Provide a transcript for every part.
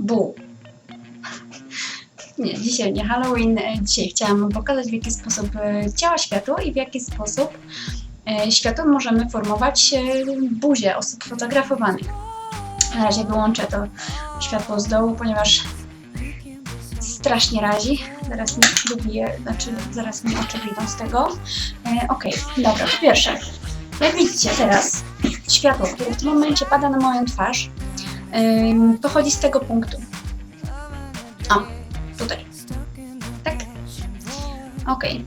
Bu. Nie, dzisiaj nie Halloween. Dzisiaj chciałam pokazać, w jaki sposób działa światło i w jaki sposób światłem możemy formować buzię osób fotografowanych. Na razie wyłączę to światło z dołu, ponieważ strasznie razi. Zaraz mi wybije, zaraz mi oczy wyjdą z tego. Okej, dobra, po pierwsze, jak widzicie teraz, światło, które w tym momencie pada na moją twarz, pochodzi z tego punktu. O, tutaj. Tak? Okej.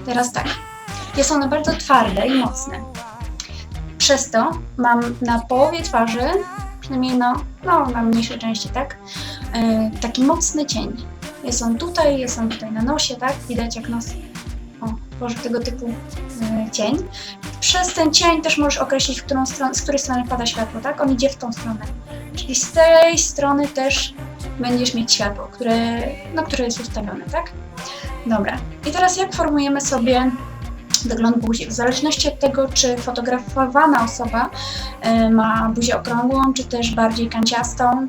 Teraz tak. Jest one bardzo twarde i mocne. Przez to mam na połowie twarzy, przynajmniej na mniejszej części, tak? Taki mocny cień. Jest on tutaj na nosie, tak? Widać jak nos tworzy tego typu cień. Przez ten cień też możesz określić, z której strony pada światło, tak? On idzie w tą stronę. Czyli z tej strony też będziesz mieć światło, które jest ustawione, tak? Dobra. I teraz jak formujemy sobie wygląd buzi? W zależności od tego, czy fotografowana osoba ma buzię okrągłą, czy też bardziej kanciastą,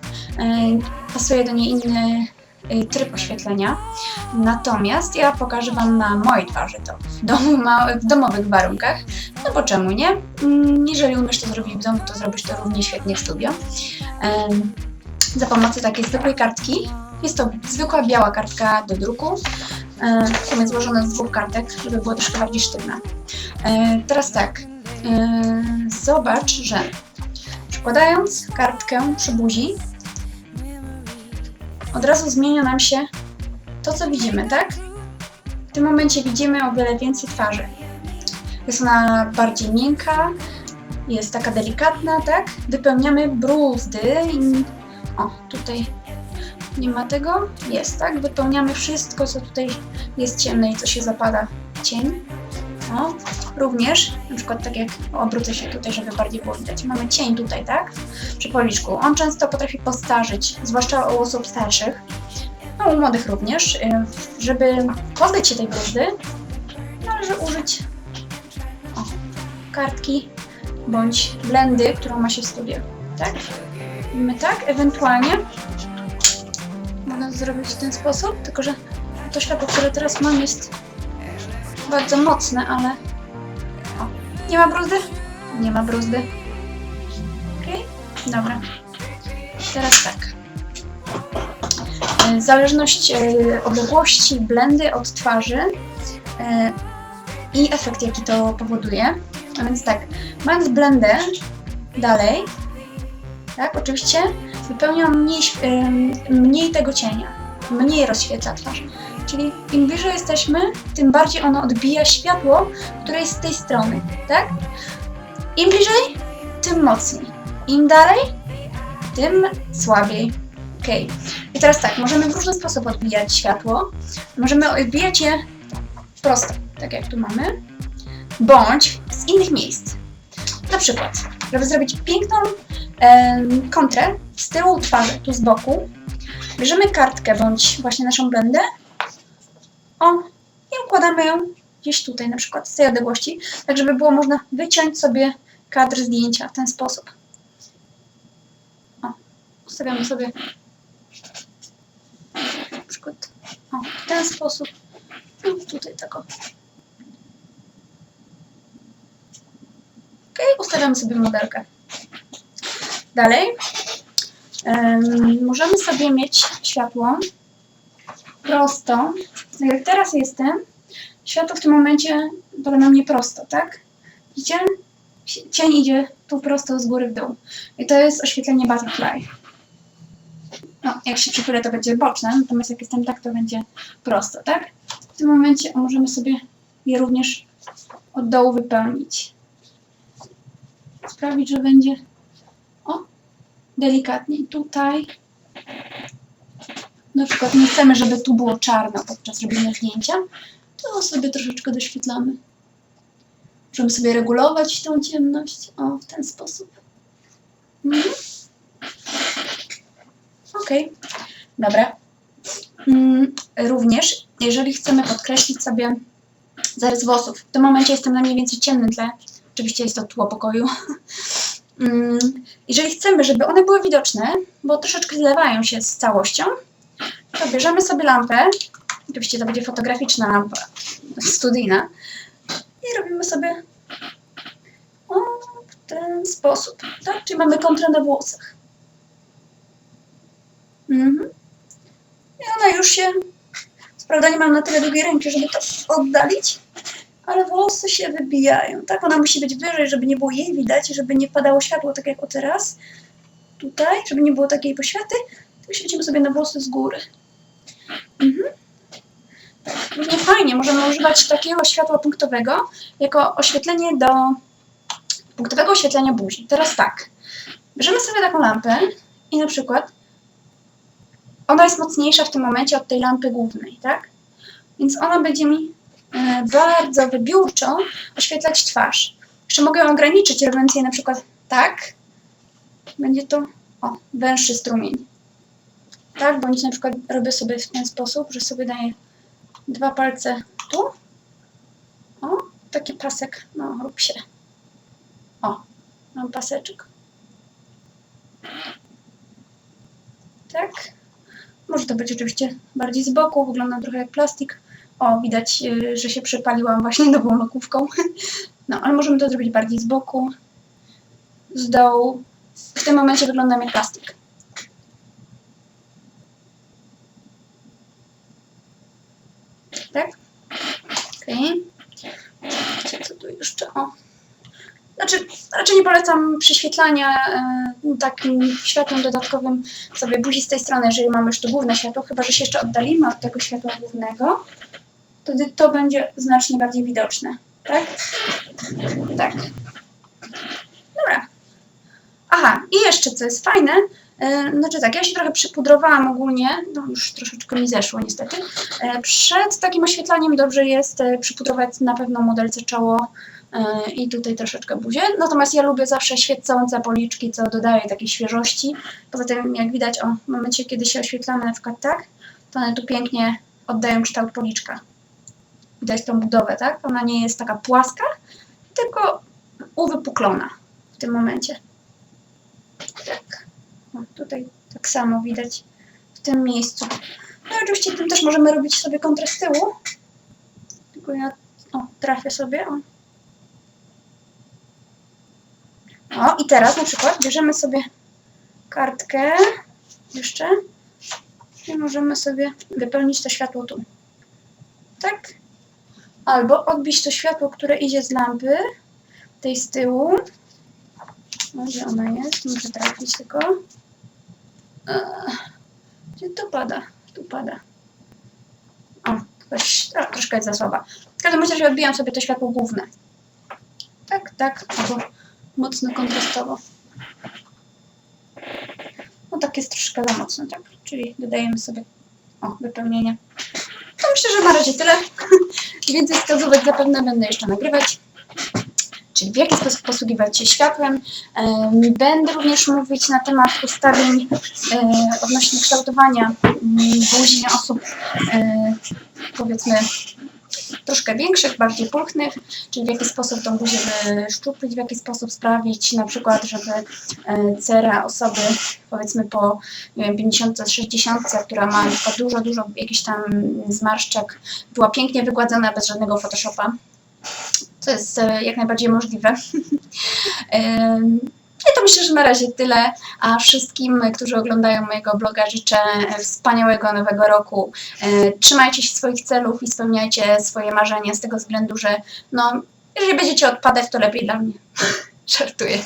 pasuje do niej inny tryb oświetlenia. Natomiast ja pokażę Wam na mojej twarzy to w domowych warunkach, no bo czemu nie? Jeżeli umiesz to zrobić w domu, to zrobisz to równie świetnie w studio. Za pomocą takiej zwykłej kartki. Jest to zwykła biała kartka do druku, jest złożona z 2 kartek, żeby było troszkę bardziej sztywna. Teraz tak, zobacz, że przykładając kartkę przy buzi, od razu zmienia nam się to, co widzimy, tak? W tym momencie widzimy o wiele więcej twarzy. Jest ona bardziej miękka, jest taka delikatna, tak? Wypełniamy bruzdy i tutaj nie ma tego? Jest, tak? Wypełniamy wszystko, co tutaj jest ciemne i co się zapada cień. Również, na przykład tak jak obrócę się tutaj, żeby bardziej było widać. Mamy cień tutaj, tak? Przy policzku. On często potrafi postarzyć, zwłaszcza u osób starszych, u młodych również. Żeby pozbyć się tej bruzdy, należy użyć kartki bądź blendy, którą ma się w studiu, tak? Mamy tak, ewentualnie można to zrobić w ten sposób, tylko że to światło, które teraz mam, jest bardzo mocne, ale nie ma bruzdy? Nie ma bruzdy. Okej? Dobra. Teraz tak. Zależność odległości blendy od twarzy i efekt, jaki to powoduje. A więc tak, mając blendę dalej, tak, oczywiście wypełnia mniej tego cienia, mniej rozświetla twarz. Czyli im bliżej jesteśmy, tym bardziej ono odbija światło, które jest z tej strony, tak? Im bliżej, tym mocniej. Im dalej, tym słabiej. Okej. I teraz tak, możemy w różny sposób odbijać światło. Możemy odbijać je prosto, tak jak tu mamy, bądź z innych miejsc. Na przykład, żeby zrobić piękną kontrę z tyłu twarzy, tu z boku, bierzemy kartkę bądź właśnie naszą blendę i układamy ją gdzieś tutaj, na przykład z tej odległości, tak żeby było można wyciąć sobie kadr zdjęcia w ten sposób. Ustawiamy sobie na przykład w ten sposób i tutaj tego. Ustawiamy sobie modelkę. Dalej możemy sobie mieć światło prosto. Jak teraz jestem, światło w tym momencie pada na mnie prosto, tak? Widzicie? Cień idzie tu prosto z góry w dół. I to jest oświetlenie butterfly. Jak się przychylę, to będzie boczne, natomiast jak jestem tak, to będzie prosto, tak? W tym momencie możemy sobie je również od dołu wypełnić. Sprawić, że będzie delikatnie tutaj. Na przykład nie chcemy, żeby tu było czarno podczas robienia zdjęcia, to sobie troszeczkę doświetlamy. Możemy sobie regulować tą ciemność w ten sposób. Okej, dobra. Również, jeżeli chcemy podkreślić sobie zarys włosów, w tym momencie jestem na mniej więcej ciemnym tle. Oczywiście jest to tło pokoju. Jeżeli chcemy, żeby one były widoczne, bo troszeczkę zlewają się z całością, to bierzemy sobie lampę, oczywiście to będzie fotograficzna lampa, studyjna, i robimy sobie w ten sposób, tak? Czyli mamy kontrę na włosach. I ona już się, co prawda nie mam na tyle długiej ręki, żeby to oddalić, ale włosy się wybijają, tak? Ona musi być wyżej, żeby nie było jej widać, żeby nie padało światło, tak jak o teraz, tutaj, żeby nie było takiej poświaty, to świecimy sobie na włosy z góry. Tak, równie fajnie możemy używać takiego światła punktowego jako oświetlenie do punktowego oświetlenia buzi. Teraz tak, bierzemy sobie taką lampę i na przykład ona jest mocniejsza w tym momencie od tej lampy głównej, tak? Więc ona będzie mi bardzo wybiórczo oświetlać twarz. Jeszcze mogę ją ograniczyć, robiąc je na przykład tak. Będzie to węższy strumień. Tak, bądź na przykład robię sobie w ten sposób, że sobie daję 2 palce tu. Taki pasek, rób się. Mam paseczek. Tak. Może to być oczywiście bardziej z boku, wygląda trochę jak plastik. Widać, że się przepaliłam właśnie nową lokówką. Ale możemy to zrobić bardziej z boku, z dołu. W tym momencie wyglądam jak plastik. Tak? Okej. Co tu jeszcze? Znaczy, raczej nie polecam przyświetlania takim światłem dodatkowym sobie buzi z tej strony, jeżeli mamy już to główne światło, chyba że się jeszcze oddalimy od tego światła głównego, wtedy to będzie znacznie bardziej widoczne. Tak? Tak. Dobra. Aha, i jeszcze co jest fajne, znaczy tak, ja się trochę przypudrowałam ogólnie, już troszeczkę mi zeszło niestety. Przed takim oświetlaniem dobrze jest przypudrować na pewno modelce czoło i tutaj troszeczkę buzię. Natomiast ja lubię zawsze świecące policzki, co dodaje takiej świeżości. Poza tym, jak widać, w momencie, kiedy się oświetlamy na przykład tak, to one tu pięknie oddają kształt policzka. Widać tą budowę, tak? Ona nie jest taka płaska, tylko uwypuklona w tym momencie. Tak. Tutaj tak samo widać w tym miejscu. No i oczywiście tym też możemy robić sobie kontrę z tyłu. Tylko ja trafię sobie. I teraz na przykład bierzemy sobie kartkę jeszcze i możemy sobie wypełnić to światło tu. Tak? Albo odbić to światło, które idzie z lampy, tej z tyłu. Gdzie ona jest? Muszę trafić tylko. Gdzie to pada? Tu pada. Troszkę jest za słaba. W każdym razie odbijam sobie to światło główne. Tak, albo mocno kontrastowo. Tak jest troszkę za mocno, tak? Czyli dodajemy sobie wypełnienie. To myślę, że na razie tyle. Więcej wskazówek zapewne będę jeszcze nagrywać. Czyli w jaki sposób posługiwać się światłem. Będę również mówić na temat ustawień odnośnie kształtowania buzi osób, powiedzmy, troszkę większych, bardziej pulchnych, czyli w jaki sposób tą buzię wyszczuplić, w jaki sposób sprawić na przykład, żeby cera osoby, powiedzmy po 50-60, która ma na przykład dużo jakichś tam zmarszczek, była pięknie wygładzona bez żadnego Photoshopa. To jest jak najbardziej możliwe. I to myślę, że na razie tyle, a wszystkim, którzy oglądają mojego bloga, życzę wspaniałego nowego roku. Trzymajcie się swoich celów i spełniajcie swoje marzenia z tego względu, że jeżeli będziecie odpadać, to lepiej dla mnie. Żartuję.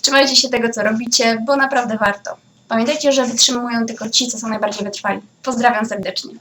Trzymajcie się tego, co robicie, bo naprawdę warto. Pamiętajcie, że wytrzymują tylko ci, co są najbardziej wytrwali. Pozdrawiam serdecznie.